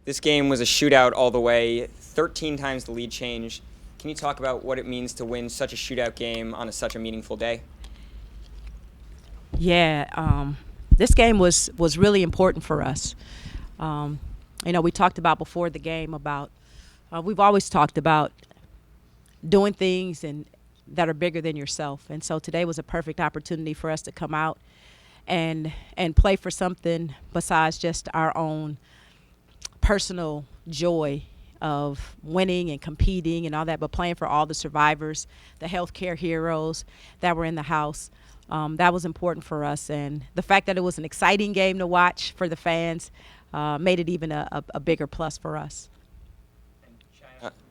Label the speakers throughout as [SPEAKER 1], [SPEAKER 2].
[SPEAKER 1] This game was a shootout all the way, 13 times the lead change. Can you talk about what it means to win such a shootout game on such a meaningful day?
[SPEAKER 2] Yeah, this game was really important for us. Um, we talked about before the game about we've always talked about doing things and that are bigger than yourself, and so today was a perfect opportunity for us to come out and play for something besides just our own personal joy of winning and competing and all that, but playing for all the survivors, the healthcare heroes that were in the house. That was important for us, and the fact that it was an exciting game to watch for the fans made it even a bigger plus for us.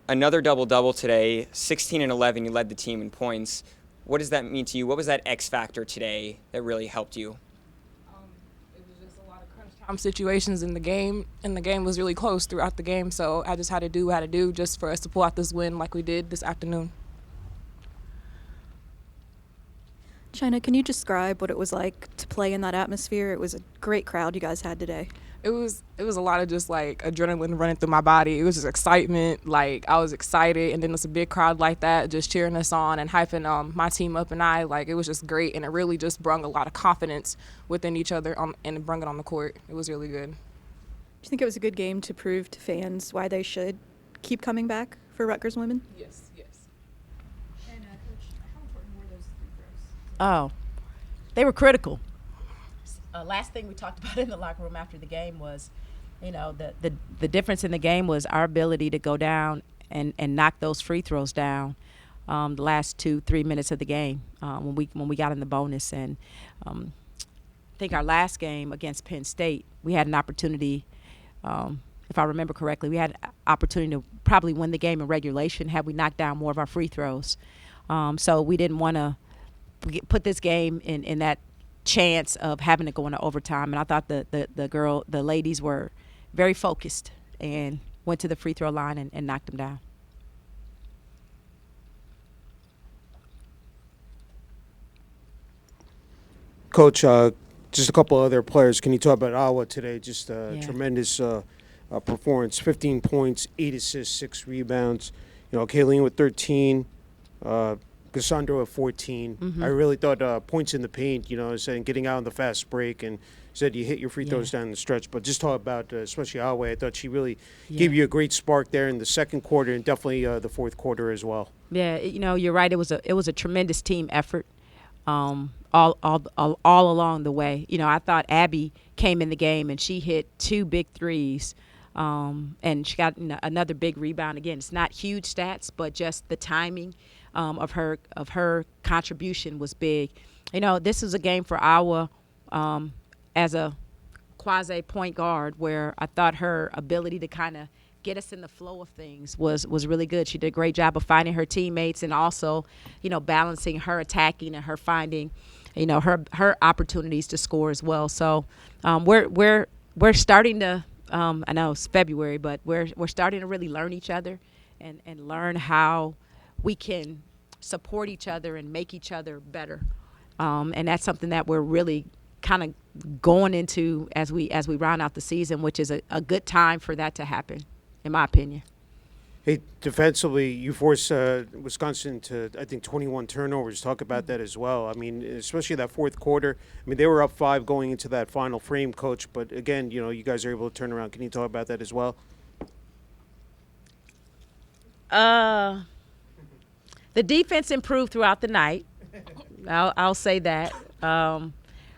[SPEAKER 1] Another double-double today, 16 and 11. You led the team in points. What does that mean to you? What was that X factor today that really helped you?
[SPEAKER 3] It was just a lot of crunch time situations in the game, and the game was really close throughout the game. So I just had to do what I had to do just for us to pull out this win like we did this afternoon.
[SPEAKER 4] China, can you describe what it was like to play in that atmosphere? It was a great crowd you guys had today.
[SPEAKER 3] It was a lot of just like adrenaline running through my body. It was just excitement. Like I was excited, and then there's a big crowd like that just cheering us on and hyping my team up, and I like it was just great, and it really just brought a lot of confidence within each other and brought it on the court. It was really good.
[SPEAKER 4] Do you think it was a good game to prove to fans why they should keep coming back for Rutgers women?
[SPEAKER 3] Yes, yes.
[SPEAKER 5] And Coach, how important were those free throws?
[SPEAKER 2] Oh, they were critical. Last thing we talked about in the locker room after the game was, the difference in the game was our ability to go down and knock those free throws down the last 2-3 minutes of the game when we got in the bonus. And I think our last game against Penn State, we had an opportunity, if I remember correctly, we had an opportunity to probably win the game in regulation had we knocked down more of our free throws. So we didn't want to put this game in that chance of having to go into overtime, and I thought the ladies were very focused and went to the free throw line and knocked them down.
[SPEAKER 6] Coach, just a couple other players. Can you talk about Awa today? Just a
[SPEAKER 2] Yeah.
[SPEAKER 6] tremendous performance. 15 points, 8 assists, 6 rebounds. Kayleen with 13, Cassandra with 14. I really thought points in the paint, saying getting out on the fast break, and said you hit your free throws down the stretch. But just talk about, especially Awa, I thought she really gave you a great spark there in the second quarter and definitely the fourth quarter as well.
[SPEAKER 2] Yeah, you're right. It was a tremendous team effort, all along the way. I thought Abby came in the game and she hit 2 big threes, and she got another big rebound. Again, it's not huge stats, but just the timing of her contribution was big. This is a game for Awa as a quasi point guard, where I thought her ability to kind of get us in the flow of things was really good. She did a great job of finding her teammates and also, balancing her attacking and her finding, her opportunities to score as well. So we're starting to. I know it's February, but we're starting to really learn each other and learn how we can support each other and make each other better. And that's something that we're really kind of going into as we round out the season, which is a good time for that to happen, in my opinion.
[SPEAKER 6] Hey, defensively, you forced Wisconsin to, I think, 21 turnovers. Talk about that as well. I mean, especially that fourth quarter. I mean, they were up 5 going into that final frame, Coach. But again, you guys are able to turn around. Can you talk about that as well?
[SPEAKER 2] The defense improved throughout the night. I'll say that.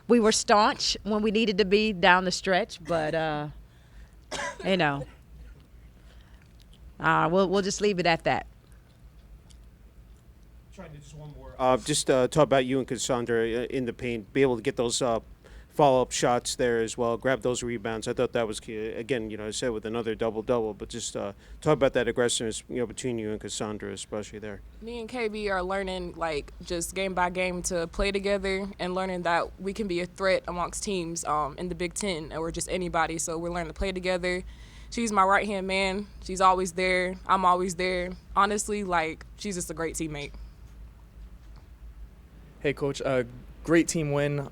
[SPEAKER 2] We were staunch when we needed to be down the stretch, but we'll just leave it at that.
[SPEAKER 6] Trying to just one more. Just talk about you and Cassandra in the paint. Be able to get those follow-up shots there as well. Grab those rebounds. I thought that was key. Again, I said with another double-double, but just talk about that aggressiveness, between you and Cassandra, especially there.
[SPEAKER 3] Me and KB are learning, like, just game by game to play together and learning that we can be a threat amongst teams in the Big Ten or just anybody. So we're learning to play together. She's my right-hand man. She's always there. I'm always there. Honestly, she's just a great teammate.
[SPEAKER 7] Hey, Coach. Great team win.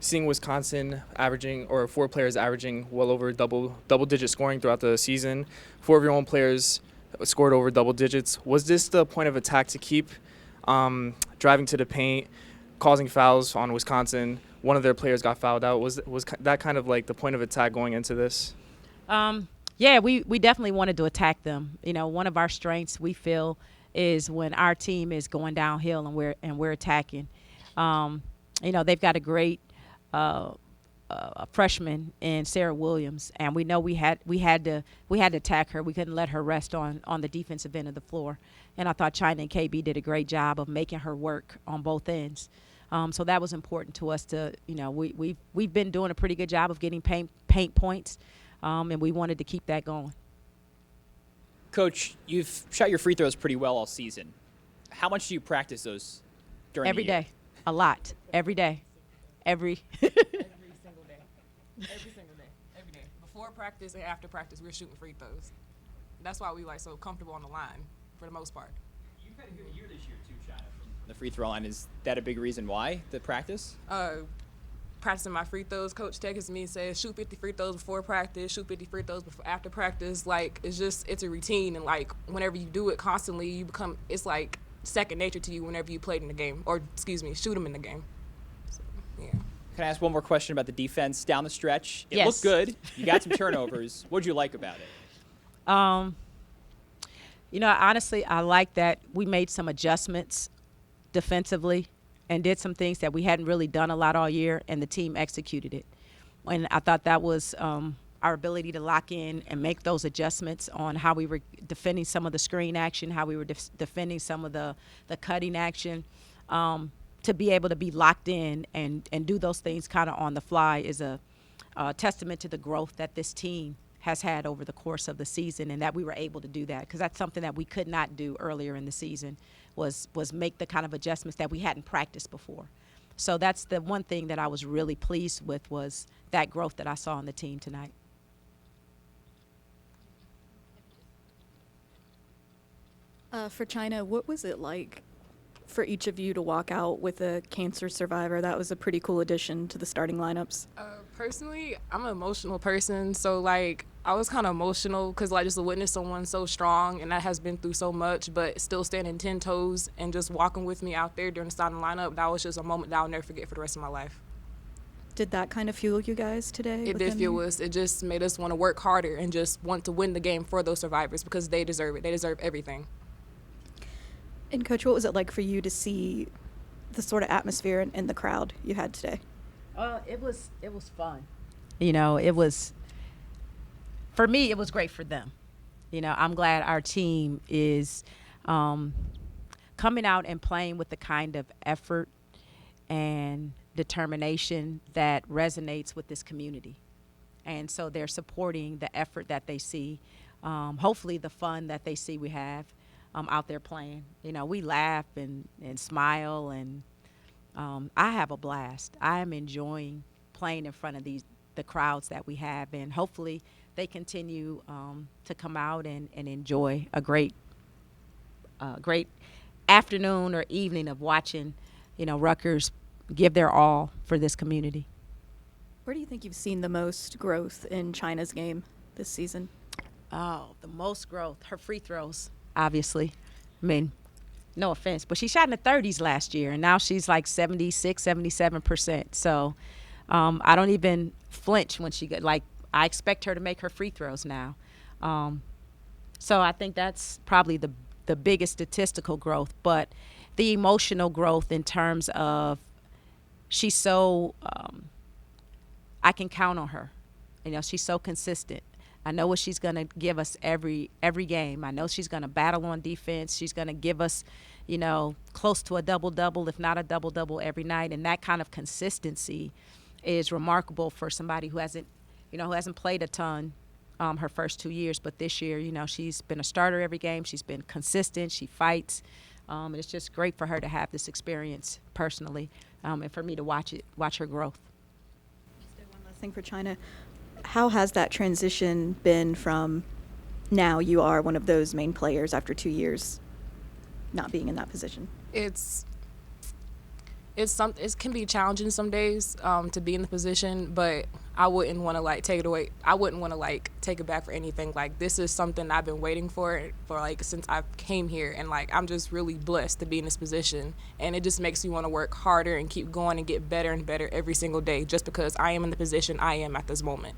[SPEAKER 7] seeing Wisconsin averaging, or 4 players averaging well over double-digit scoring throughout the season. 4 of your own players scored over double digits. Was this the point of attack to keep driving to the paint, causing fouls on Wisconsin? One of their players got fouled out. Was that kind of like the point of attack going into this?
[SPEAKER 2] Yeah, we definitely wanted to attack them. One of our strengths we feel is when our team is going downhill and we're attacking. They've got a great freshman in Sarah Williams, and we know we had to attack her. We couldn't let her rest on the defensive end of the floor. And I thought China and KB did a great job of making her work on both ends. So that was important to us to, we've been doing a pretty good job of getting paint points, and we wanted to keep that going.
[SPEAKER 8] Coach, you've shot your free throws pretty well all season. How much do you practice those during
[SPEAKER 2] Every
[SPEAKER 8] the year?
[SPEAKER 2] day, a lot, every day,
[SPEAKER 3] Every single day. Every day. Before practice and after practice, we're shooting free throws. That's why we so comfortable on the line for the most part.
[SPEAKER 8] You've had a good year this year too, China, from the free throw line. Is that a big reason why the practice?
[SPEAKER 3] Practicing my free throws, coach texts me and says shoot 50 free throws before practice, shoot 50 free throws before after practice. It's a routine, and whenever you do it constantly, it's like second nature to you whenever you played in the game, or shoot them in the game. So, yeah.
[SPEAKER 8] Can I ask one more question about the defense down the stretch? It
[SPEAKER 2] Yes.
[SPEAKER 8] looked good. You got some turnovers. What did you like about it?
[SPEAKER 2] Honestly, I like that we made some adjustments defensively and did some things that we hadn't really done a lot all year, and the team executed it. And I thought that was our ability to lock in and make those adjustments on how we were defending some of the screen action, how we were defending some of the cutting action. To be able to be locked in and do those things kind of on the fly is a testament to the growth that this team has had over the course of the season, and that we were able to do that, because that's something that we could not do earlier in the season, was make the kind of adjustments that we hadn't practiced before. So that's the one thing that I was really pleased with, was that growth that I saw on the team tonight.
[SPEAKER 4] For China, what was it like for each of you to walk out with a cancer survivor? That was a pretty cool addition to the starting lineups.
[SPEAKER 3] Personally, I'm an emotional person, so I was kind of emotional because just to witness someone so strong and that has been through so much, but still standing 10 toes and just walking with me out there during the starting lineup, that was just a moment that I'll never forget for the rest of my life.
[SPEAKER 4] Did that kind of fuel you guys today?
[SPEAKER 3] It did fuel us. It just made us want to work harder and just want to win the game for those survivors, because they deserve it. They deserve everything.
[SPEAKER 4] And Coach, what was it like for you to see the sort of atmosphere in the crowd you had today?
[SPEAKER 2] It was fun. It was, for me, it was great for them. I'm glad our team is coming out and playing with the kind of effort and determination that resonates with this community. And so they're supporting the effort that they see, hopefully the fun that they see we have out there playing. We laugh and smile, and I have a blast. I am enjoying playing in front of the crowds that we have, and hopefully they continue to come out and enjoy a great afternoon or evening of watching, Rutgers give their all for this community.
[SPEAKER 4] Where do you think you've seen the most growth in China's game this season?
[SPEAKER 2] Oh, the most growth. Her free throws, obviously. I mean, no offense, but she shot in the 30s last year, and now she's like 76, 77%. So I don't even flinch when she I expect her to make her free throws now. So I think that's probably the biggest statistical growth. But the emotional growth in terms of she's so I can count on her. She's so consistent. I know what she's going to give us every game. I know she's going to battle on defense. She's going to give us, close to a double-double, if not a double-double every night. And that kind of consistency is remarkable for somebody who hasn't played a ton her first 2 years. But this year, she's been a starter every game. She's been consistent. She fights. And it's just great for her to have this experience personally, and for me to watch her growth.
[SPEAKER 4] One last thing for China. How has that transition been from now you are one of those main players after 2 years not being in that position?
[SPEAKER 3] It's It can be challenging some days to be in the position, but I wouldn't want to like take it away. I wouldn't want to like take it back for anything. Like this is something I've been waiting for like since I came here, and like I'm just really blessed to be in this position, and it just makes me want to work harder and keep going and get better and better every single day just because I am in the position I am at this moment.